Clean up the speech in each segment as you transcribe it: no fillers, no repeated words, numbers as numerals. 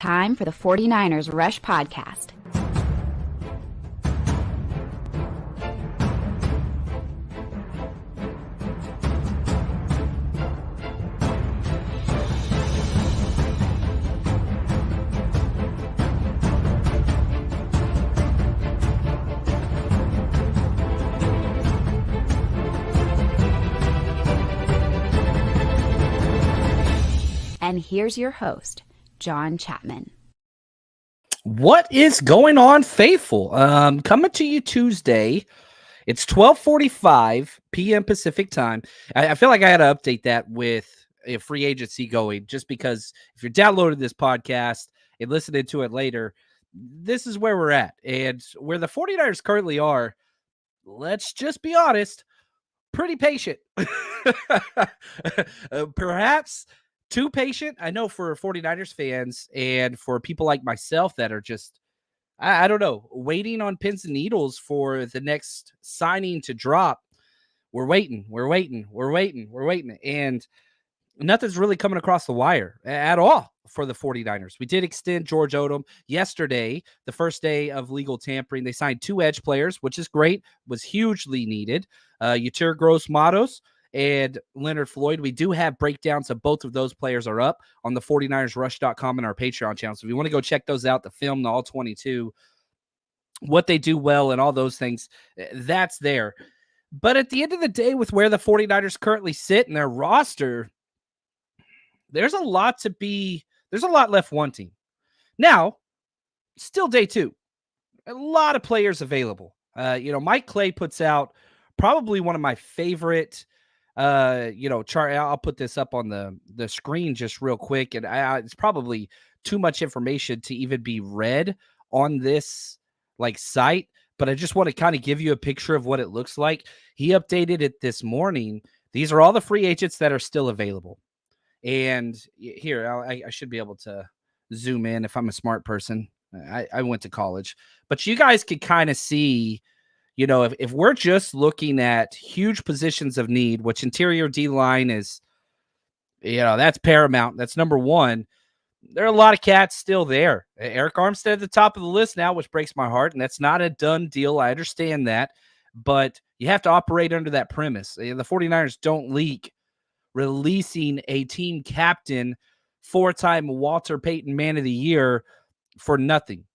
Time for the 49ers Rush Podcast. And here's your host, John Chapman. What is going on, faithful? Coming to you Tuesday. It's 12:45 p.m. Pacific time. I feel like I got to update that with a free agency going, just because if you're downloading this podcast and listening to it later, this is where we're at. And where the 49ers currently are, let's just be honest, pretty patient. Perhaps too patient. I know for 49ers fans and for people like myself that are just, I don't know, waiting on pins and needles for the next signing to drop. We're waiting. And nothing's really coming across the wire at all for the 49ers. We did extend George Odom yesterday, the first day of legal tampering. They signed 2 edge players, which is great, was hugely needed. Gross-matos and Leonard Floyd. We do have breakdowns of both of those players are up on the 49ersrush.com and our Patreon channel. So if you want to go check those out, the film, the all 22, what they do well and all those things, that's there. But at the end of the day, with where the 49ers currently sit in their roster, there's a lot left wanting. Now, still day 2. A lot of players available. Mike Clay puts out probably one of my favorite chart. I'll put this up on the screen just real quick. And it's probably too much information to even be read on this site, but I just want to kind of give you a picture of what it looks like. He updated it this morning. These are all the free agents that are still available. And here, I should be able to zoom in if I'm a smart person. I went to college, but you guys could kind of see, if we're just looking at huge positions of need, which interior D-line is, that's paramount. That's number one. There are a lot of cats still there. Eric Armstead at the top of the list now, which breaks my heart, and that's not a done deal. I understand that, but you have to operate under that premise. The 49ers don't leak releasing a team captain, 4-time Walter Payton Man of the Year for nothing.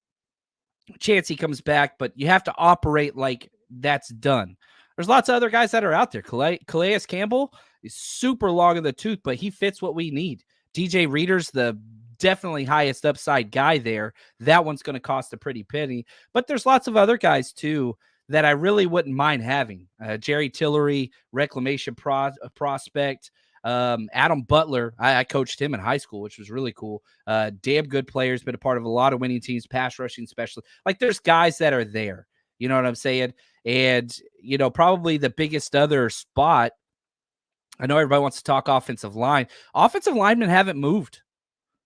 Chance he comes back, but you have to operate like that's done. There's lots of other guys that are out there. Calais Campbell is super long in the tooth, but he fits what we need. DJ Reader's the definitely highest upside guy there. That one's going to cost a pretty penny, but there's lots of other guys too that I really wouldn't mind having. Jerry Tillery, reclamation prospect. Adam Butler, I coached him in high school, which was really cool. Damn good players, been a part of a lot of winning teams, pass rushing specialist. There's guys that are there. You know what I'm saying? And, probably the biggest other spot, I know everybody wants to talk offensive line. Offensive linemen haven't moved.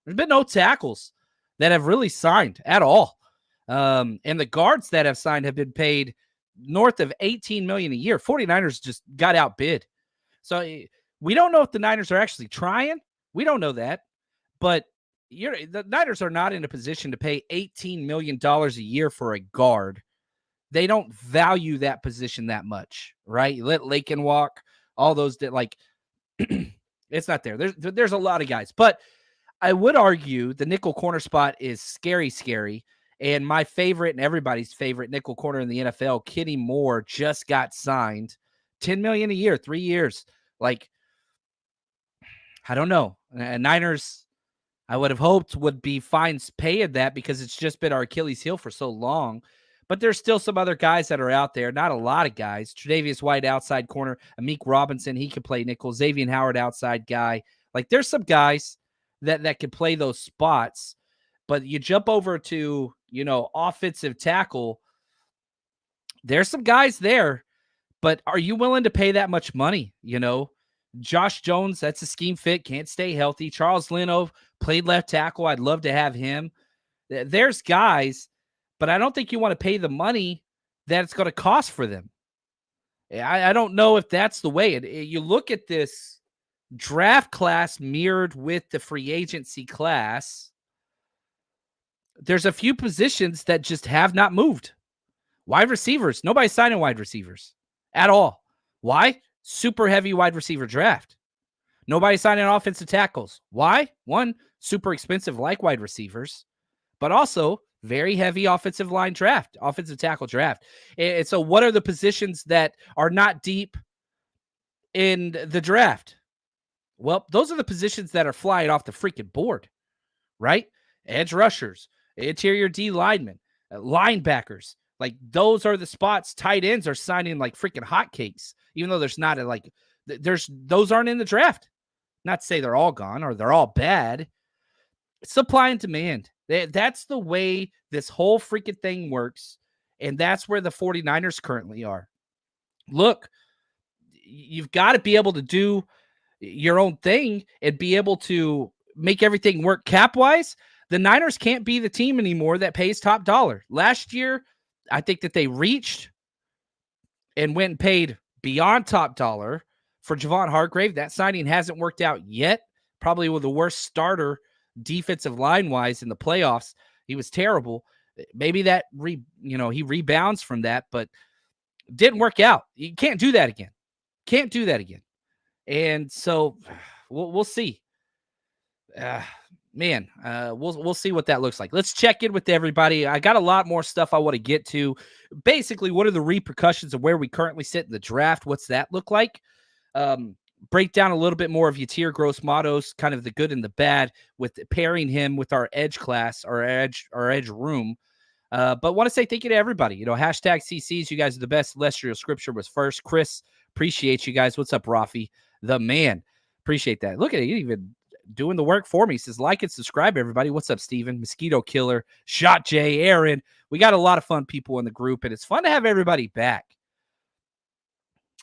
There's been no tackles that have really signed at all. And the guards that have signed have been paid north of $18 million a year. 49ers just got outbid. So we don't know if the Niners are actually trying. We don't know that. But the Niners are not in a position to pay $18 million a year for a guard. They don't value that position that much, right? You let Lakin walk, all those it's not there. There's a lot of guys. But I would argue the nickel corner spot is scary. And my favorite and everybody's favorite nickel corner in the NFL, Kenny Moore, just got signed. $10 million a year, 3 years. I don't know. Niners, I would have hoped would be fine paying that because it's just been our Achilles heel for so long. But there's still some other guys that are out there. Not a lot of guys. Tre'Davious White, outside corner. Amik Robinson, he could play nickel. Xavier Howard, outside guy. There's some guys that could play those spots. But you jump over to, offensive tackle. There's some guys there. But are you willing to pay that much money? Josh Jones, that's a scheme fit, can't stay healthy. Charles Leno played left tackle. I'd love to have him. There's guys, but I don't think you want to pay the money that it's going to cost for them. I don't know if that's the way. You look at this draft class mirrored with the free agency class. There's a few positions that just have not moved. Wide receivers, nobody's signing wide receivers at all. Why? Super heavy wide receiver draft. Nobody's signing offensive tackles. Why? One, super expensive like wide receivers, but also very heavy offensive tackle draft. And so what are the positions that are not deep in the draft? Well, those are the positions that are flying off the freaking board, right? Edge rushers, interior D linemen, linebackers. Like those are the spots. Tight ends are signing like freaking hotcakes, even though there's not those aren't in the draft. Not to say they're all gone or they're all bad. Supply and demand. That's the way this whole freaking thing works. And that's where the 49ers currently are. Look, you've got to be able to do your own thing and be able to make everything work cap-wise. The Niners can't be the team anymore that pays top dollar. Last year, I think that they reached and went and paid beyond top dollar for Javon Hargrave. That signing hasn't worked out yet. Probably with the worst starter defensive line-wise in the playoffs. He was terrible. Maybe that he rebounds from that, but didn't work out. You can't do that again. Can't do that again. And so we'll see. We'll see what that looks like. Let's check in with everybody. I got a lot more stuff I want to get to. Basically, what are the repercussions of where we currently sit in the draft? What's that look like? Break down a little bit more of Yatir Gross-Matos, kind of the good and the bad, with pairing him with our edge class, our edge room. But want to say thank you to everybody. Hashtag CCs. You guys are the best. Celestial Scripture was first. Chris, appreciate you guys. What's up, Rafi? The man. Appreciate that. Look at it. You even doing the work for me. He says, like and subscribe, everybody. What's up, Steven? Mosquito Killer, Shot J, Aaron. We got a lot of fun people in the group, and it's fun to have everybody back.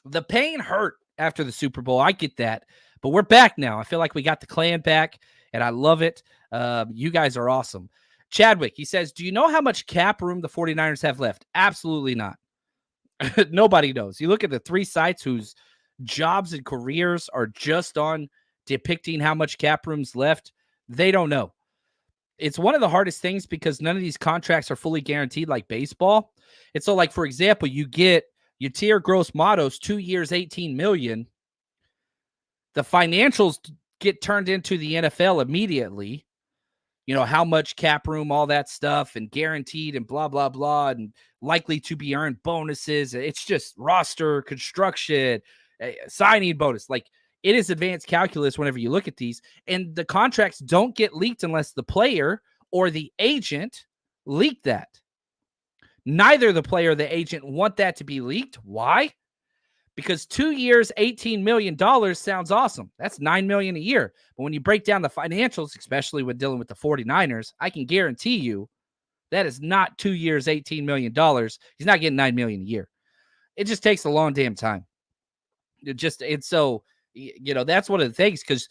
The pain hurt after the Super Bowl. I get that. But we're back now. I feel like we got the clan back, and I love it. You guys are awesome. Chadwick, he says, do you know how much cap room the 49ers have left? Absolutely not. Nobody knows. You look at the three sites whose jobs and careers are just on depicting how much cap room's left. They don't know. It's one of the hardest things because none of these contracts are fully guaranteed like baseball. And so, like, for example, you get Yatir Gross-Matos 2 years, $18 million. The financials get turned into the NFL immediately. How much cap room, all that stuff, and guaranteed and blah, blah, blah, and likely to be earned bonuses. It's just roster construction, signing bonus. Like, it is advanced calculus whenever you look at these. And the contracts don't get leaked unless the player or the agent leak that. Neither the player or the agent want that to be leaked. Why? Because 2 years, $18 million sounds awesome. That's $9 million a year. But when you break down the financials, especially when dealing with the 49ers, I can guarantee you that is not 2 years, $18 million. He's not getting $9 million a year. It just takes a long damn time. So, that's one of the things, because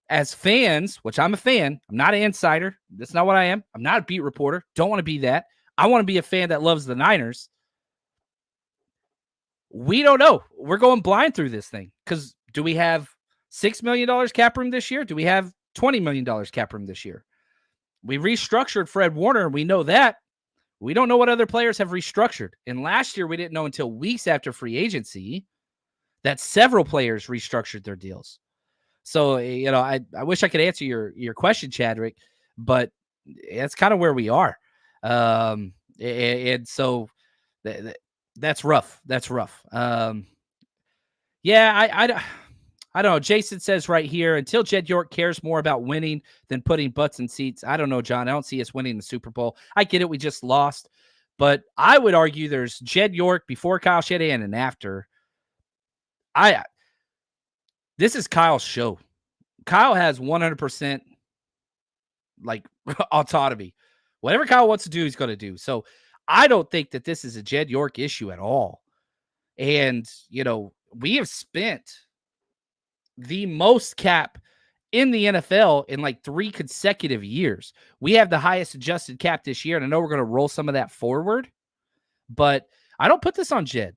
as fans, which I'm a fan, I'm not an insider. That's not what I am. I'm not a beat reporter. Don't want to be that. I want to be a fan that loves the Niners. We don't know. We're going blind through this thing, because do we have $6 million cap room this year? Do we have $20 million cap room this year? We restructured Fred Warner. We know that. We don't know what other players have restructured. And last year, we didn't know until weeks after free agency that several players restructured their deals. So, I wish I could answer your question, Chadwick, but that's kind of where we are. And so that's rough. That's rough. I don't know. Jason says right here, until Jed York cares more about winning than putting butts in seats. I don't know, John. I don't see us winning the Super Bowl. I get it. We just lost. But I would argue there's Jed York before Kyle Shanahan and after. This is Kyle's show. Kyle has 100% like autonomy. Whatever Kyle wants to do, he's going to do. So I don't think that this is a Jed York issue at all. And, we have spent the most cap in the NFL in like 3 consecutive years. We have the highest adjusted cap this year, and I know we're going to roll some of that forward, but I don't put this on Jed.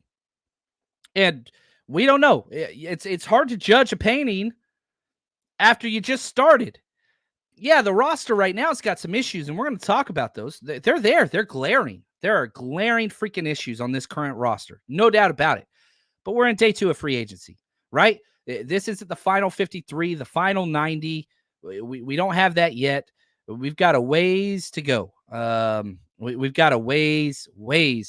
And we don't know. It's hard to judge a painting after you just started. Yeah, the roster right now has got some issues, and we're going to talk about those. They're there. They're glaring. There are glaring freaking issues on this current roster. No doubt about it. But we're in day 2 of free agency, right? This isn't the final 53, the final 90. We don't have that yet. We've got a ways to go. We've got a ways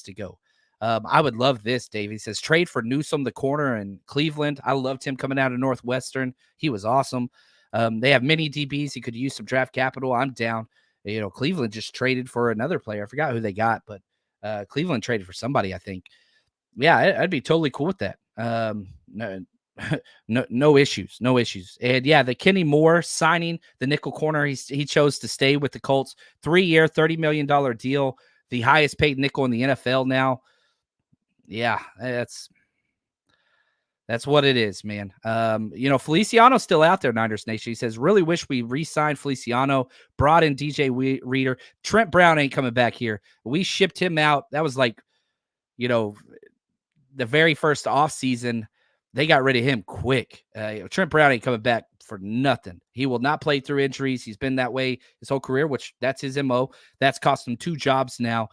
to go. I would love this, Dave. He says, trade for Newsome, the corner in Cleveland. I loved him coming out of Northwestern. He was awesome. They have many DBs. He could use some draft capital. I'm down. Cleveland just traded for another player. I forgot who they got, but Cleveland traded for somebody, I think. Yeah, I'd be totally cool with that. No issues. And yeah, the Kenny Moore signing, the nickel corner, he chose to stay with the Colts. 3-year, $30 million deal, the highest paid nickel in the NFL now. Yeah, that's what it is, man. Feliciano's still out there, Niners Nation. He says, really wish we re-signed Feliciano, brought in DJ Reader. Trent Brown ain't coming back here. We shipped him out. That was like, the very first offseason, they got rid of him quick. Trent Brown ain't coming back for nothing. He will not play through injuries. He's been that way his whole career, which that's his MO. That's cost him 2 jobs now.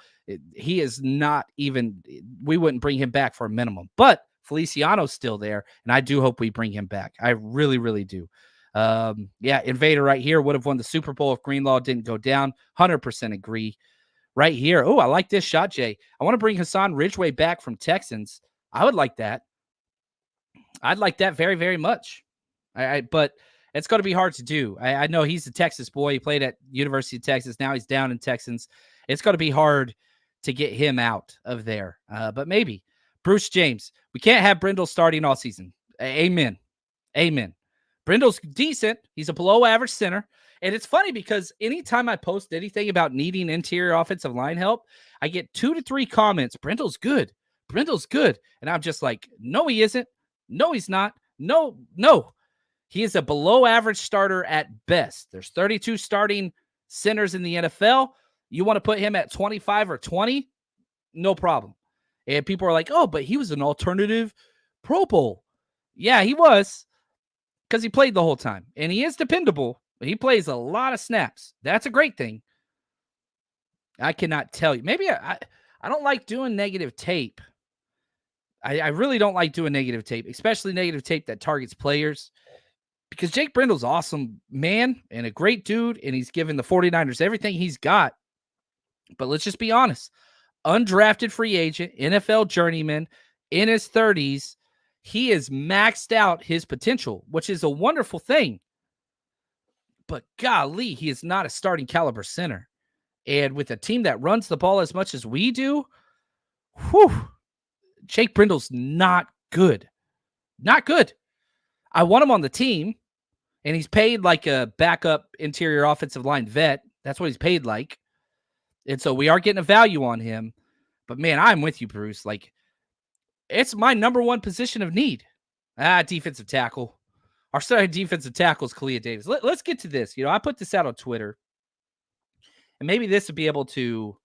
He is not even, we wouldn't bring him back for a minimum. But Feliciano's still there, and I do hope we bring him back. I really, really do. Invader right here would have won the Super Bowl if Greenlaw didn't go down. 100% agree. Right here. Oh, I like this shot, Jay. I want to bring Hassan Ridgeway back from Texans. I would like that. I'd like that very, very much. But it's going to be hard to do. I know he's a Texas boy. He played at University of Texas. Now he's down in Texans. It's going to be hard to get him out of there. But maybe. Bruce James. We can't have Brindle starting all season. Amen. Brindle's decent. He's a below average center. And it's funny because anytime I post anything about needing interior offensive line help, I get 2 to 3 comments. Brindle's good. And I'm just like, no, he isn't. No, he's not. No. He is a below average starter at best. There's 32 starting centers in the NFL. You want to put him at 25 or 20? No problem. And people are like, oh, but he was an alternative Pro Bowl. Yeah, he was, because he played the whole time. And he is dependable. He plays a lot of snaps. That's a great thing. I cannot tell you. Maybe I don't like doing negative tape. I really don't like doing negative tape, especially negative tape that targets players, because Jake Brindle's awesome man and a great dude, and he's given the 49ers everything he's got. But let's just be honest. Undrafted free agent, NFL journeyman, in his 30s, he has maxed out his potential, which is a wonderful thing. But golly, he is not a starting caliber center. And with a team that runs the ball as much as we do, Jake Brindle's not good. Not good. I want him on the team, and he's paid like a backup interior offensive line vet. That's what he's paid like. And so we are getting a value on him. But, man, I'm with you, Bruce. Like, it's my number one position of need. Defensive tackle. Our starting defensive tackle is Kalia Davis. Let's get to this. I put this out on Twitter. And maybe this would be able to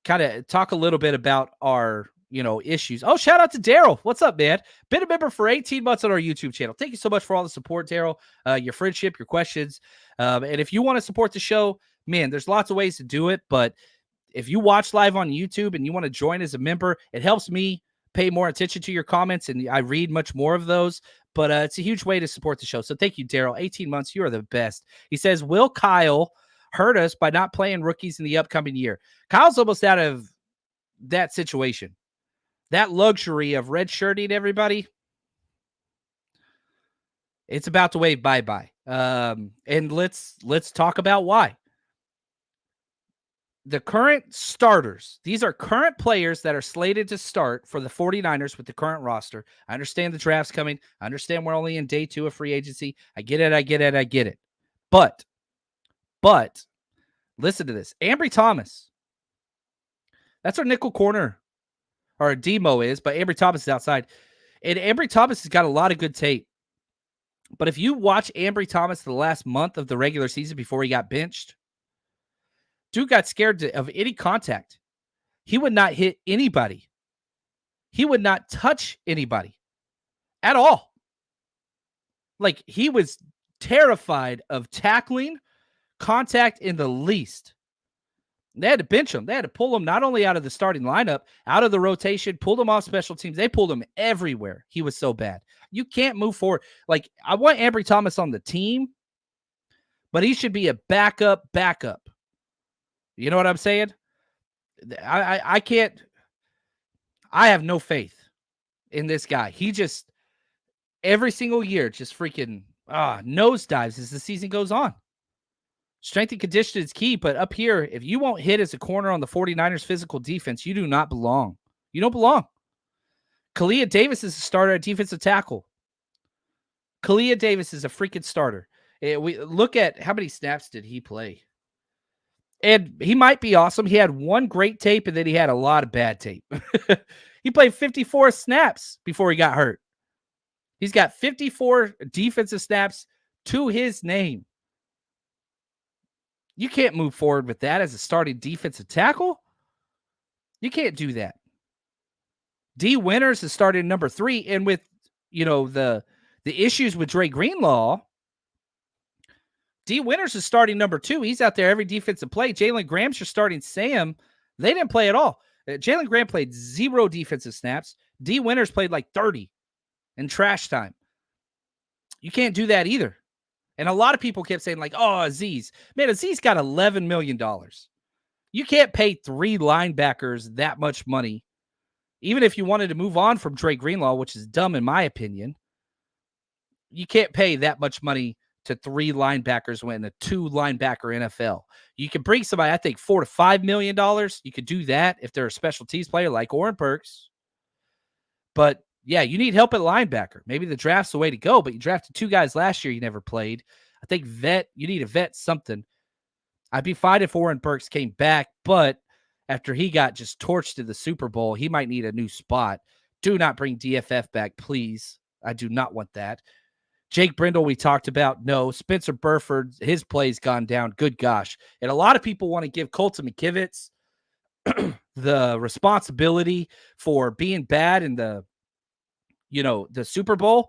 kind of talk a little bit about our, issues. Oh, shout out to Daryl. What's up, man? Been a member for 18 months on our YouTube channel. Thank you so much for all the support, Daryl, your friendship, your questions. And if you want to support the show, man, there's lots of ways to do it. But if you watch live on YouTube and you want to join as a member, it helps me pay more attention to your comments, and I read much more of those. But it's a huge way to support the show. So thank you, Daryl. 18 months, you are the best. He says, will Kyle hurt us by not playing rookies in the upcoming year? Kyle's almost out of that situation. That luxury of redshirting everybody, it's about to wave bye-bye. And let's talk about why. The current starters, these are current players that are slated to start for the 49ers with the current roster. I understand the draft's coming. I understand we're only in day 2 of free agency. I get it. But listen to this. Ambry Thomas. That's our nickel corner. Or Demo is, but Ambry Thomas is outside. And Ambry Thomas has got a lot of good tape. But if you watch Ambry Thomas the last month of the regular season before he got benched, dude got scared of any contact. He would not hit anybody. He would not touch anybody at all. Like, he was terrified of tackling contact in the least. They had to bench him. They had to pull him not only out of the starting lineup, out of the rotation, pulled him off special teams. They pulled him everywhere. He was so bad. You can't move forward. Like, I want Ambry Thomas on the team, but he should be a backup. You know what I'm saying? I can't. I have no faith in this guy. He just, every single year, just freaking nosedives as the season goes on. Strength and condition is key, but up here, if you won't hit as a corner on the 49ers physical defense, you do not belong. You don't belong. Kalia Davis is a starter at defensive tackle. Kalia Davis is a freaking starter. We look at how many snaps did he play. And he might be awesome. He had one great tape, and then he had a lot of bad tape. He played 54 snaps before he got hurt. He's got 54 defensive snaps to his name. You can't move forward with that as a starting defensive tackle. You can't do that. D. Winters is starting number 3, and with the issues with Dre Greenlaw, D. Winters is starting number 2. He's out there every defensive play. Jalen Graham's your starting Sam. They didn't play at all. Jalen Graham played 0 defensive snaps. D. Winters played like 30 in trash time. You can't do that either. And a lot of people kept saying, like, oh, Azeez. Man, Azeez got $11 million. You can't pay 3 linebackers that much money. Even if you wanted to move on from Dre Greenlaw, which is dumb in my opinion, you can't pay that much money to 3 linebackers when a 2 linebacker NFL. You can bring somebody, I think, $4 to $5 million. You could do that if they're a special teams player like Oren Burks. But yeah, you need help at linebacker. Maybe the draft's the way to go, but you drafted 2 guys last year you never played. I think you need a vet something. I'd be fine if Oren Burks came back, but after he got just torched in the Super Bowl, he might need a new spot. Do not bring DFF back, please. I do not want that. Jake Brindle, we talked about. No. Spencer Burford, his play's gone down. Good gosh. And a lot of people want to give Colton McKivitz the responsibility for being bad in the Super Bowl.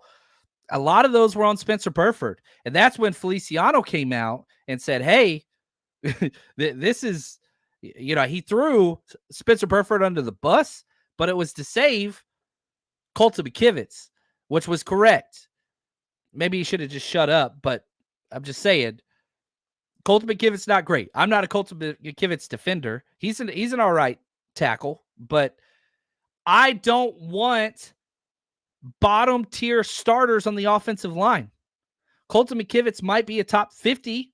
A lot of those were on Spencer Burford. And that's when Feliciano came out and said, hey, this is, he threw Spencer Burford under the bus, but it was to save Colton McKivitz, which was correct. Maybe he should have just shut up, but I'm just saying, Colton McKivitz not great. I'm not a Colton McKivitz defender. He's an all right tackle, but I don't want bottom tier starters on the offensive line. Colton McKivitz might be a top 50,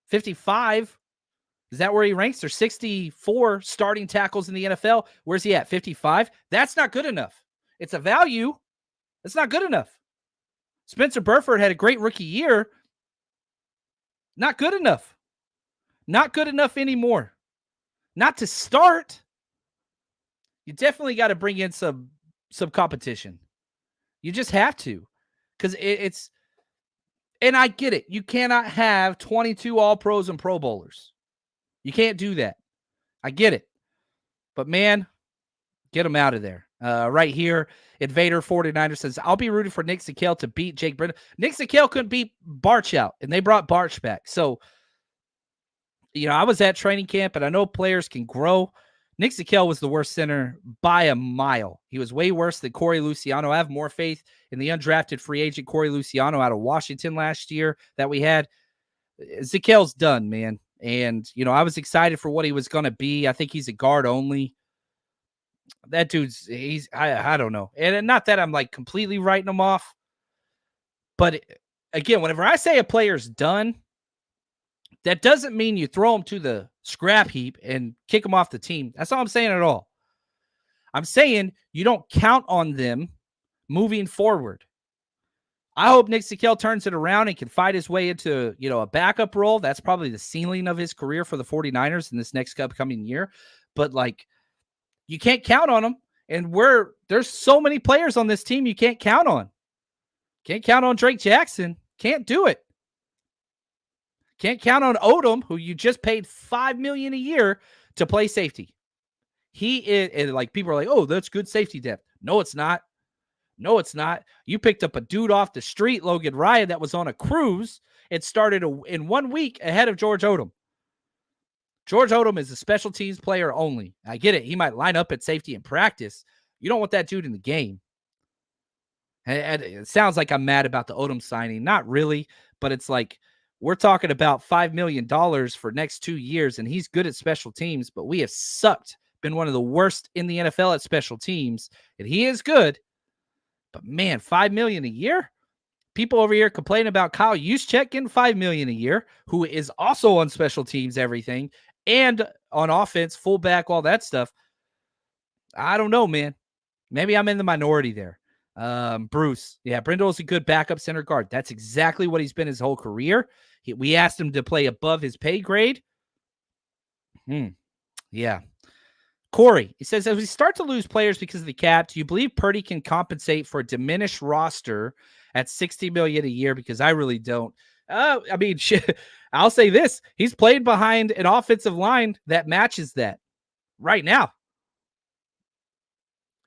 55. Is that where he ranks? There's 64 starting tackles in the NFL. Where's he at? 55? That's not good enough. It's a value. It's not good enough. Spencer Burford had a great rookie year. Not good enough. Not good enough anymore. Not to start. You definitely got to bring in some competition. You just have to. Because it's, and I get it. You cannot have 22 All-Pros and Pro Bowlers. You can't do that. I get it. But man, get them out of there. Right here, Invader 49er says, I'll be rooting for Nick Zakelj to beat Jake Brindle. Nick Zakelj couldn't beat Barch out, and they brought Barch back. So, I was at training camp, and I know players can grow. Nick Zakelj was the worst center by a mile. He was way worse than Corey Luciano. I have more faith in the undrafted free agent Corey Luciano out of Washington last year that we had. Zakelj's done, man. And, I was excited for what he was going to be. I think he's a guard only. That dude's, I don't know. And not that I'm like completely writing him off. But again, whenever I say a player's done, that doesn't mean you throw him to the scrap heap and kick him off the team. That's all I'm saying at all. I'm saying you don't count on them moving forward. I hope Nick Zakelj turns it around and can fight his way into, a backup role. That's probably the ceiling of his career for the 49ers in this next upcoming year. But you can't count on them. And there's so many players on this team you can't count on. Can't count on Drake Jackson. Can't do it. Can't count on Odom, who you just paid $5 million a year to play safety. He is, and people are like, oh, that's good safety depth. No, it's not. No, it's not. You picked up a dude off the street, Logan Ryan, that was on a cruise. It started in 1 week ahead of George Odom. George Odom is a special teams player only. I get it. He might line up at safety in practice. You don't want that dude in the game. And it sounds like I'm mad about the Odom signing. Not really, but it's like we're talking about $5 million for next 2 years, and he's good at special teams, but we have sucked, been one of the worst in the NFL at special teams, and he is good. But man, $5 million a year? People over here complaining about Kyle Juszczyk getting $5 million a year, who is also on special teams, everything, and on offense, fullback, all that stuff. I don't know, man. Maybe I'm in the minority there. Bruce. Yeah, Brindle's a good backup center guard. That's exactly what he's been his whole career. We asked him to play above his pay grade. Yeah. Corey, he says, as we start to lose players because of the cap, do you believe Purdy can compensate for a diminished roster at $60 million a year? Because I really don't. I mean, I'll say this. He's played behind an offensive line that matches that right now.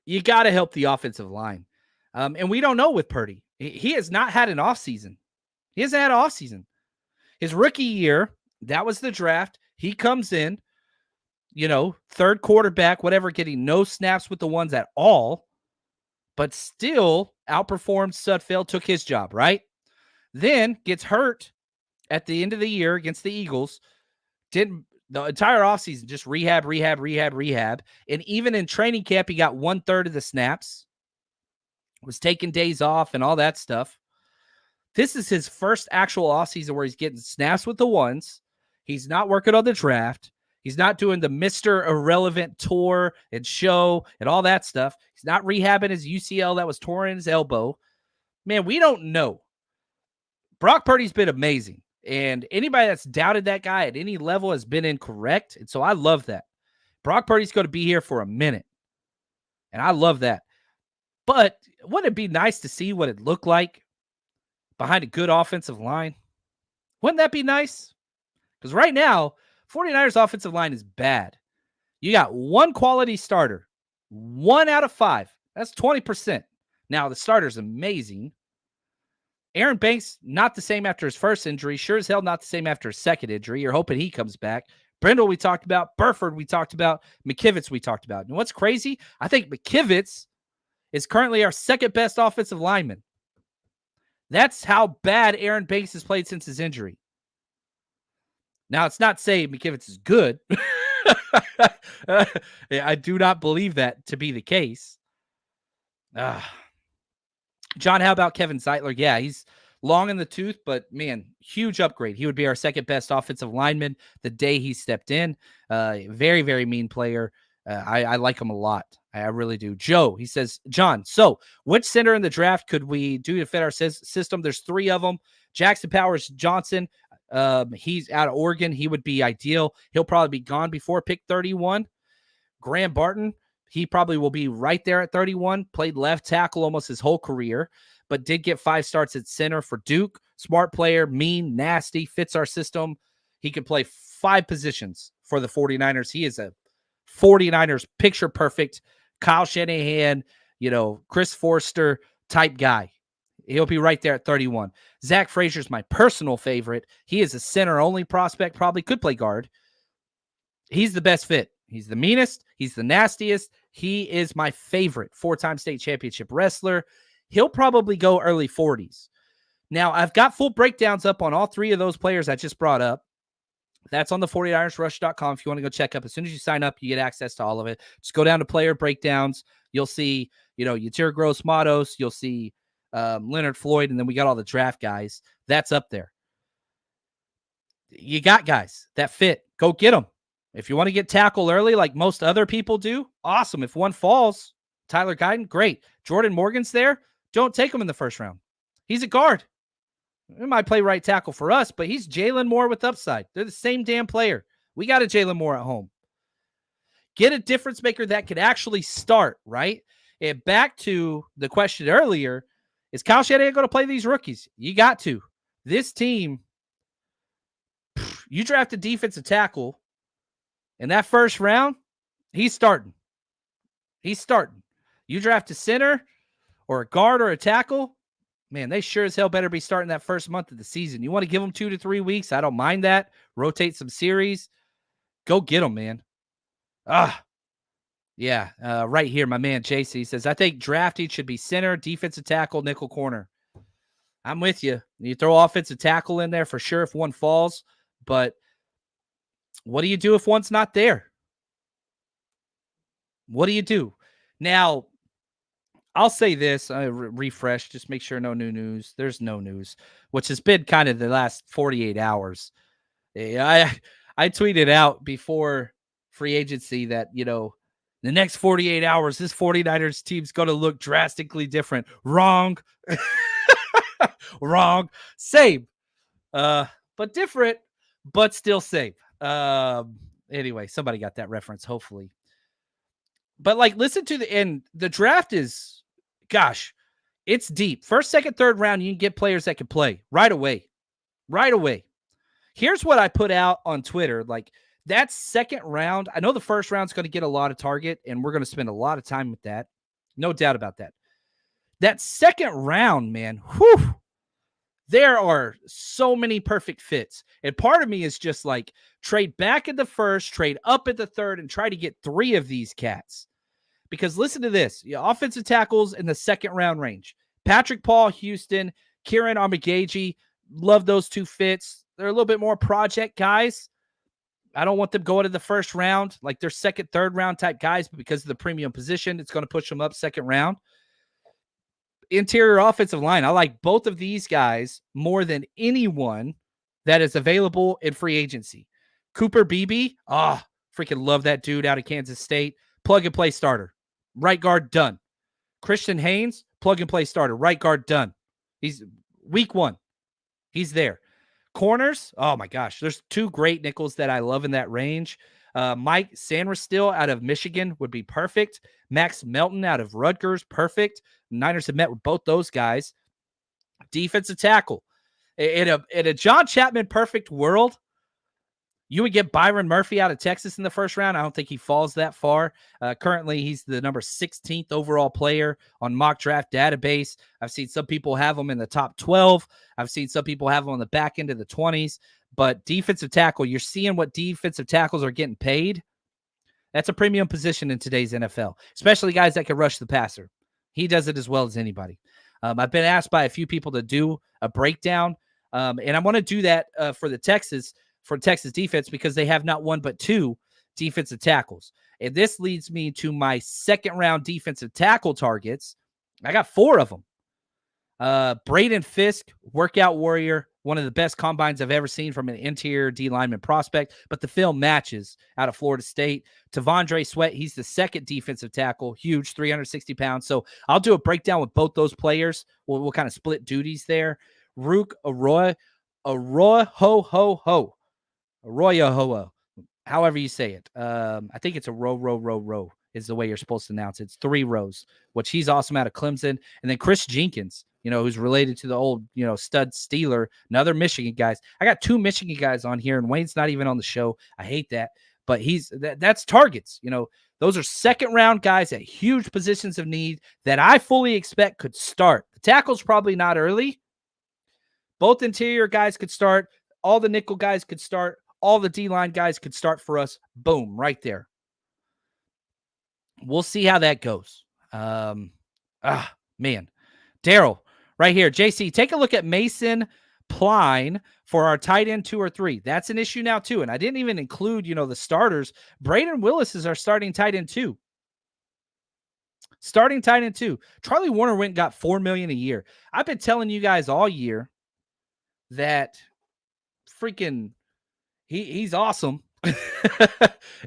You got to help the offensive line. And we don't know with Purdy. He has not had an offseason. He hasn't had an offseason. His rookie year, that was the draft. He comes in, third quarterback, whatever, getting no snaps with the ones at all, but still outperformed Sudfeld, took his job, right? Then gets hurt at the end of the year against the Eagles. The entire offseason, just rehab. And even in training camp, he got 1/3 of the snaps. Was taking days off and all that stuff. This is his first actual offseason where he's getting snaps with the ones. He's not working on the draft. He's not doing the Mr. Irrelevant tour and show and all that stuff. He's not rehabbing his UCL that was torn in his elbow. Man, we don't know. Brock Purdy's been amazing. And anybody that's doubted that guy at any level has been incorrect. And so I love that. Brock Purdy's going to be here for a minute. And I love that. But wouldn't it be nice to see what it looked like behind a good offensive line? Wouldn't that be nice? Because right now, 49ers offensive line is bad. You got one quality starter, 1 out of 5. That's 20%. Now, the starter's amazing. Aaron Banks, not the same after his first injury. Sure as hell not the same after his second injury. You're hoping he comes back. Brindle, we talked about. Burford, we talked about. McKivitz, we talked about. And what's crazy? I think McKivitz is currently our second best offensive lineman. That's how bad Aaron Banks has played since his injury. Now, it's not saying McKivitz is good. I do not believe that to be the case. John, how about Kevin Zeitler? Yeah, he's long in the tooth, but man, huge upgrade. He would be our second best offensive lineman the day he stepped in. Very, very mean player. I like him a lot. I really do. Joe, he says, John, so which center in the draft could we do to fit our system? There's 3 of them. Jackson Powers Johnson. He's out of Oregon. He would be ideal. He'll probably be gone before pick 31. Graham Barton, he probably will be right there at 31. Played left tackle almost his whole career, but did get 5 starts at center for Duke. Smart player, mean, nasty, fits our system. He can play 5 positions for the 49ers. He is a 49ers picture perfect Kyle Shanahan, Chris Forster type guy. He'll be right there at 31. Zach Frazier's my personal favorite. He is a center-only prospect, probably could play guard. He's the best fit. He's the meanest. He's the nastiest. He is my favorite 4-time state championship wrestler. He'll probably go early 40s. Now, I've got full breakdowns up on all 3 of those players I just brought up. That's on the 49ersrush.com. If you want to go check up, as soon as you sign up, you get access to all of it. Just go down to player breakdowns. You'll see, Yatir Gross-Matos. You'll see Leonard Floyd, and then we got all the draft guys. That's up there. You got guys that fit. Go get them. If you want to get tackle early like most other people do, awesome. If one falls, Tyler Guyton, great. Jordan Morgan's there. Don't take him in the first round. He's a guard. He might play right tackle for us, but he's Jalen Moore with upside. They're the same damn player. We got a Jalen Moore at home. Get a difference maker that could actually start, right? And back to the question earlier, is Kyle Shanahan going to play these rookies? You got to. This team, you draft a defensive tackle in that first round, he's starting. He's starting. You draft a center or a guard or a tackle, Man, they sure as hell better be starting that first month of the season. You want to give them 2 to 3 weeks? I don't mind that. Rotate some series. Go get them, man. Yeah. Right here, my man JC says, I think drafting should be center, defensive tackle, nickel corner. I'm with you. You throw offensive tackle in there for sure if one falls, but what do you do if one's not there? What do you do? Now, I'll say this, refresh, just make sure no new news. There's no news, which has been kind of the last 48 hours. I tweeted out before free agency that, the next 48 hours, this 49ers team's going to look drastically different. Wrong. Wrong. Same. But different, but still same. Anyway, somebody got that reference, hopefully. But listen to the end. The draft is, gosh, it's deep. First, second, third round, you can get players that can play right away. Right away. Here's what I put out on Twitter. That second round, I know the first round's going to get a lot of target, and we're going to spend a lot of time with that. No doubt about that. That second round, man, whew, there are so many perfect fits. And part of me is just trade back in the first, trade up at the third, and try to get 3 of these cats. Because listen to this. Offensive tackles in the second round range. Patrick Paul, Houston, Kieran Omagaji. Love those 2 fits. They're a little bit more project guys. I don't want them going to the first round. They're second, third round type guys, but because of the premium position, it's going to push them up second round. Interior offensive line. I like both of these guys more than anyone that is available in free agency. Cooper Beebe. Freaking love that dude out of Kansas State. Plug and play starter. Right guard, done. Christian Haynes, plug and play starter. Right guard, done. He's week 1. He's there. Corners, oh my gosh. There's 2 great nickels that I love in that range. Mike Sanderstill out of Michigan would be perfect. Max Melton out of Rutgers, perfect. Niners have met with both those guys. Defensive tackle. In a John Chapman perfect world, you would get Byron Murphy out of Texas in the first round. I don't think he falls that far. Currently, he's the number 16th overall player on mock draft database. I've seen some people have him in the top 12. I've seen some people have him on the back end of the 20s. But defensive tackle, you're seeing what defensive tackles are getting paid. That's a premium position in today's NFL, especially guys that can rush the passer. He does it as well as anybody. I've been asked by a few people to do a breakdown, and I want to do that for Texas defense because they have not 1 but 2 defensive tackles. And this leads me to my second round defensive tackle targets. I got 4 of them. Braden Fisk, workout warrior, one of the best combines I've ever seen from an interior D lineman prospect, but the film matches out of Florida State. Tavondre Sweat, he's the second defensive tackle, huge, 360 pounds. So I'll do a breakdown with both those players. We'll kind of split duties there. Rook Arroyo, however you say it. I think it's a row is the way you're supposed to announce it. It's 3 rows, which he's awesome out of Clemson. And then Chris Jenkins, who's related to the old, stud Steeler, another Michigan guys. I got 2 Michigan guys on here, and Wayne's not even on the show. I hate that, but that's targets. Those are second round guys at huge positions of need that I fully expect could start. The tackle's probably not early. Both interior guys could start. All the nickel guys could start. All the D-line guys could start for us. Boom, right there. We'll see how that goes. Man. Daryl, right here. JC, take a look at Mason Pline for our tight end 2 or 3. That's an issue now, too. And I didn't even include, the starters. Braden Willis is our starting tight end 2. Starting tight end 2. Charlie Warner went and got $4 million a year. I've been telling you guys all year that freaking he's awesome.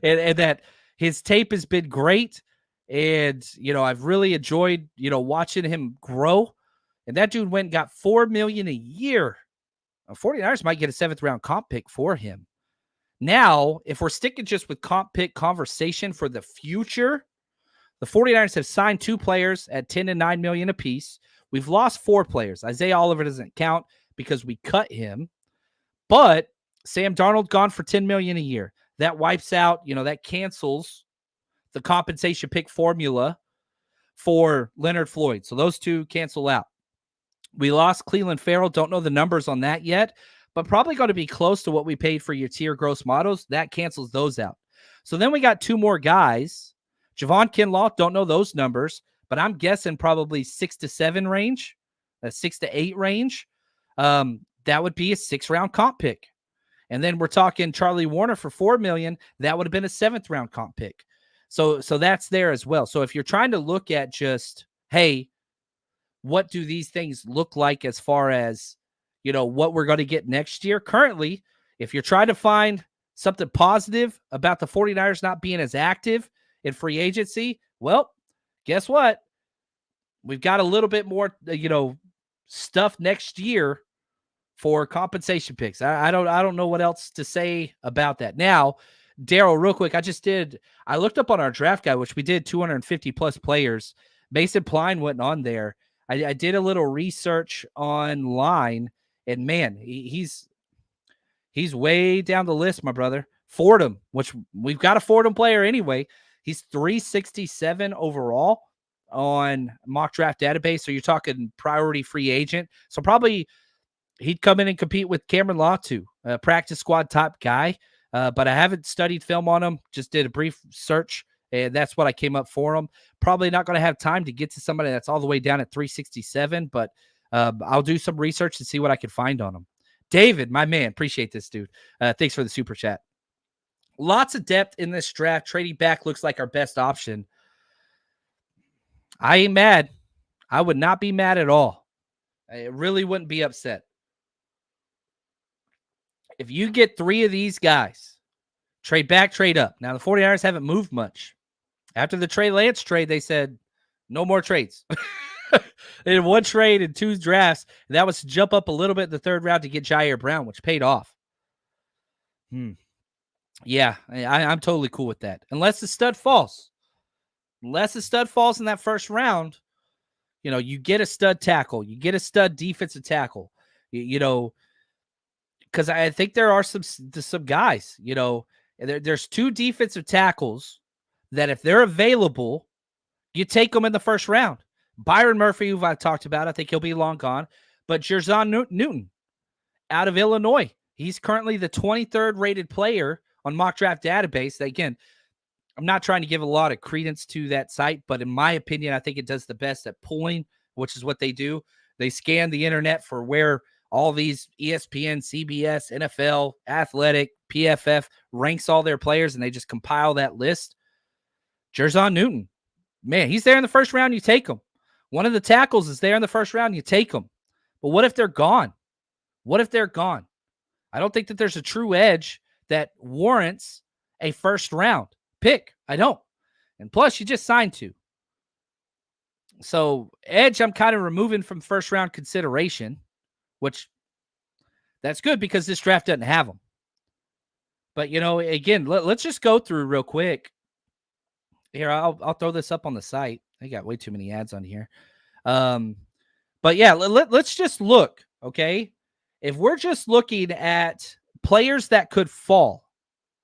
and that his tape has been great. And, I've really enjoyed, watching him grow. And that dude went and got $4 million a year. 49ers might get a 7th round comp pick for him. Now, if we're sticking just with comp pick conversation for the future, the 49ers have signed 2 players at $10 and $9 million apiece. We've lost 4 players. Isaiah Oliver doesn't count because we cut him. But Sam Darnold gone for $10 million a year. That wipes out, that cancels the compensation pick formula for Leonard Floyd. So those 2 cancel out. We lost Cleveland Farrell. Don't know the numbers on that yet, but probably going to be close to what we paid for your tier gross-matos. That cancels those out. So then we got two more guys. Javon Kinlaw, don't know those numbers, but I'm guessing probably 6 to 7 range, a 6 to 8 range. That would be a 6th-round comp pick. And then we're talking Charlie Warner for $4 million. That would have been a 7th-round comp pick. So that's there as well. So if you're trying to look at just, hey, what do these things look like as far as, what we're going to get next year? Currently, if you're trying to find something positive about the 49ers not being as active in free agency, well, guess what? We've got a little bit more, stuff next year for compensation picks. I don't know what else to say about that. Now, Daryl, real quick, I looked up on our draft guide, which we did 250 plus players. Mason Pline went on there. I did a little research online, and man, he's way down the list, my brother. Fordham, which we've got a Fordham player anyway. He's 367 overall on mock draft database. So you're talking priority free agent. So probably he'd come in and compete with Cameron Latu, a practice squad type guy. But I haven't studied film on him, just did a brief search, and that's what I came up for him. Probably not going to have time to get to somebody that's all the way down at 367, but I'll do some research and see what I can find on him. David, my man, appreciate this, dude. Thanks for the super chat. Lots of depth in this draft. Trading back looks like our best option. I ain't mad. I would not be mad at all. I really wouldn't be upset. If you get 3 of these guys, trade back, trade up. Now, the 49ers haven't moved much. After the Trey Lance trade, they said, no more trades. They did 1 trade and 2 drafts. And that was to jump up a little bit in the 3rd round to get Jair Brown, which paid off. Yeah, I'm totally cool with that. Unless the stud falls. Unless the stud falls in that 1st round, you get a stud tackle. You get a stud defensive tackle. Because I think there are some guys, there's 2 defensive tackles that if they're available, you take them in the 1st round. Byron Murphy, who I've talked about, I think he'll be long gone. But Jerzon Newton out of Illinois, he's currently the 23rd rated player on mock draft database. Again, I'm not trying to give a lot of credence to that site, but in my opinion, I think it does the best at pulling, which is what they do. They scan the internet for where all these ESPN, CBS, NFL, Athletic, PFF ranks all their players, and they just compile that list. Jerzon Newton, man, he's there in the 1st round, you take him. One of the tackles is there in the 1st round, you take them. But what if they're gone? What if they're gone? I don't think that there's a true edge that warrants a 1st round pick. I don't. And plus, you just signed 2. So edge, I'm kind of removing from 1st round consideration, which that's good because this draft doesn't have them. But, again, let's just go through real quick. Here, I'll throw this up on the site. I got way too many ads on here. But, yeah, let's just look, okay? If we're just looking at players that could fall,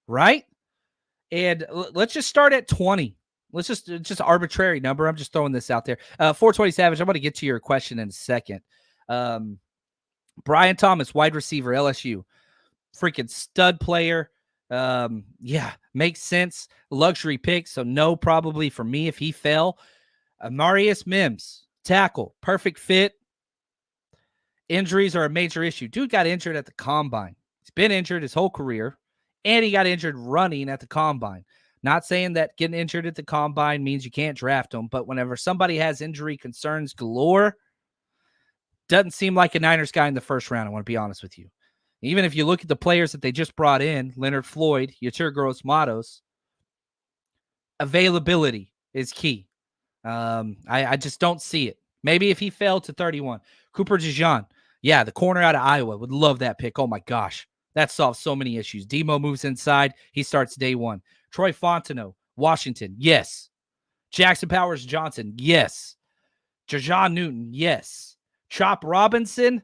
right? And let's just start at 20. Let's just arbitrary number. I'm just throwing this out there. 420 Savage, I'm going to get to your question in a second. Brian Thomas, wide receiver, LSU. Freaking stud player. Yeah, makes sense. Luxury pick, so no probably for me if he fell. Marius Mims, tackle, perfect fit. Injuries are a major issue. Dude got injured at the combine. He's been injured his whole career, and he got injured running at the combine. Not saying that getting injured at the combine means you can't draft him, but whenever somebody has injury concerns galore, doesn't seem like a Niners guy in the 1st round, I want to be honest with you. Even if you look at the players that they just brought in, Leonard Floyd, Yetur Gross-Matos, availability is key. I just don't see it. Maybe if he fell to 31. Cooper DeJean, yeah, the corner out of Iowa, would love that pick. Oh, my gosh. That solves so many issues. Demo moves inside. He starts day 1. Troy Fontenot, Washington, yes. Jackson Powers Johnson, yes. Jerzon Newton, yes. Chop Robinson,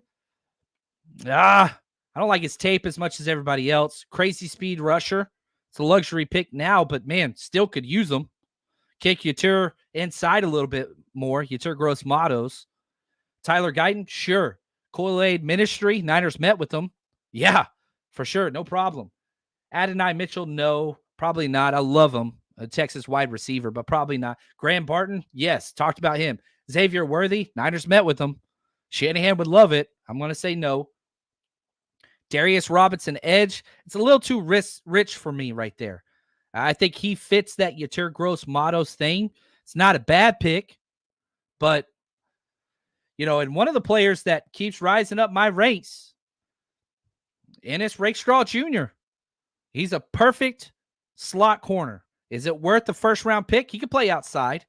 I don't like his tape as much as everybody else. Crazy speed rusher. It's a luxury pick now, but, man, still could use him. Kick Yetur inside a little bit more. Yetur Gross-Matos. Tyler Guyton, sure. Kool-Aid Ministry, Niners met with them. Yeah, for sure. No problem. Adonai Mitchell, no, probably not. I love him. A Texas wide receiver, but probably not. Graham Barton, yes, talked about him. Xavier Worthy, Niners met with him. Shanahan would love it. I'm going to say no. Darius Robinson, edge, it's a little too rich for me right there. I think he fits that Yetur Gross-Matos thing. It's not a bad pick, but, and one of the players that keeps rising up my ranks, Ennis Rakestraw Jr., he's a perfect slot corner. Is it worth the first-round pick? He could play outside,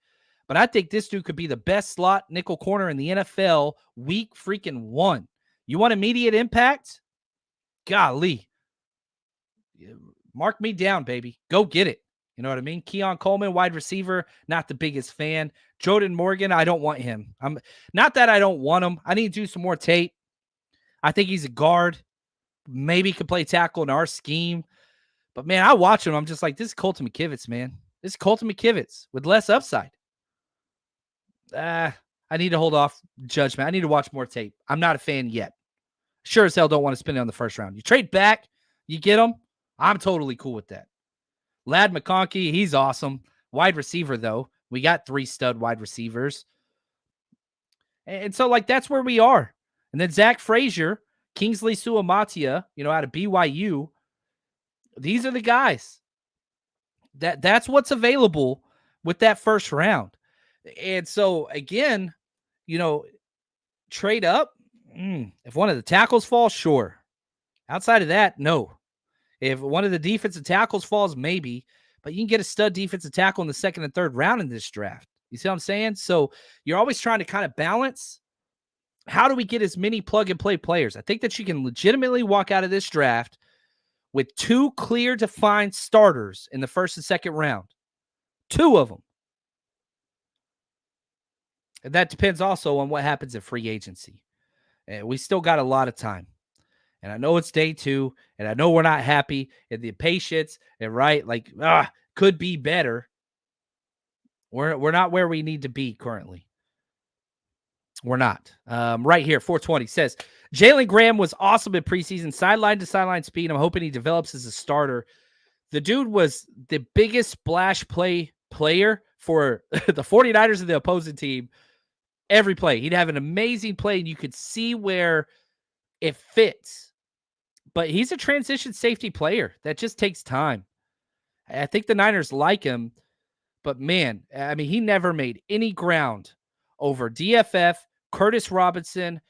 but I think this dude could be the best slot nickel corner in the NFL week freaking 1. You want immediate impact? Golly. Mark me down, baby. Go get it. You know what I mean? Keon Coleman, wide receiver, not the biggest fan. Jordan Morgan, I don't want him. Not that I don't want him. I need to do some more tape. I think he's a guard. Maybe could play tackle in our scheme. But, man, I watch him. I'm just like, this is Colton McKivitz, man. This is Colton McKivitz with less upside. I need to hold off judgment. I need to watch more tape. I'm not a fan yet. Sure as hell don't want to spend it on the first round. You trade back, you get him. I'm totally cool with that. Ladd McConkey, he's awesome. Wide receiver, though. We got 3 stud wide receivers. And so, that's where we are. And then Zach Frazier, Kingsley Suamatia, out of BYU. These are the guys. That's what's available with that first round. And so, again, trade up. If one of the tackles falls, sure. Outside of that, no. If one of the defensive tackles falls, maybe. But you can get a stud defensive tackle in the second and third round in this draft. You see what I'm saying? So you're always trying to kind of balance. How do we get as many plug-and-play players? I think that you can legitimately walk out of this draft with 2 clear, defined starters in the first and second round. 2 of them. And that depends also on what happens at free agency. And we still got a lot of time. And I know it's day 2, and I know we're not happy, and the patience, and could be better. We're not where we need to be currently. We're not. Right here, 420 says, Jalen Graham was awesome in preseason, sideline to sideline speed. I'm hoping he develops as a starter. The dude was the biggest splash play player for the 49ers and the opposing team. Every play. He'd have an amazing play, and you could see where it fits. But he's a transition safety player. That just takes time. I think the Niners like him. But, man, he never made any ground over DFF, Curtis Robinson,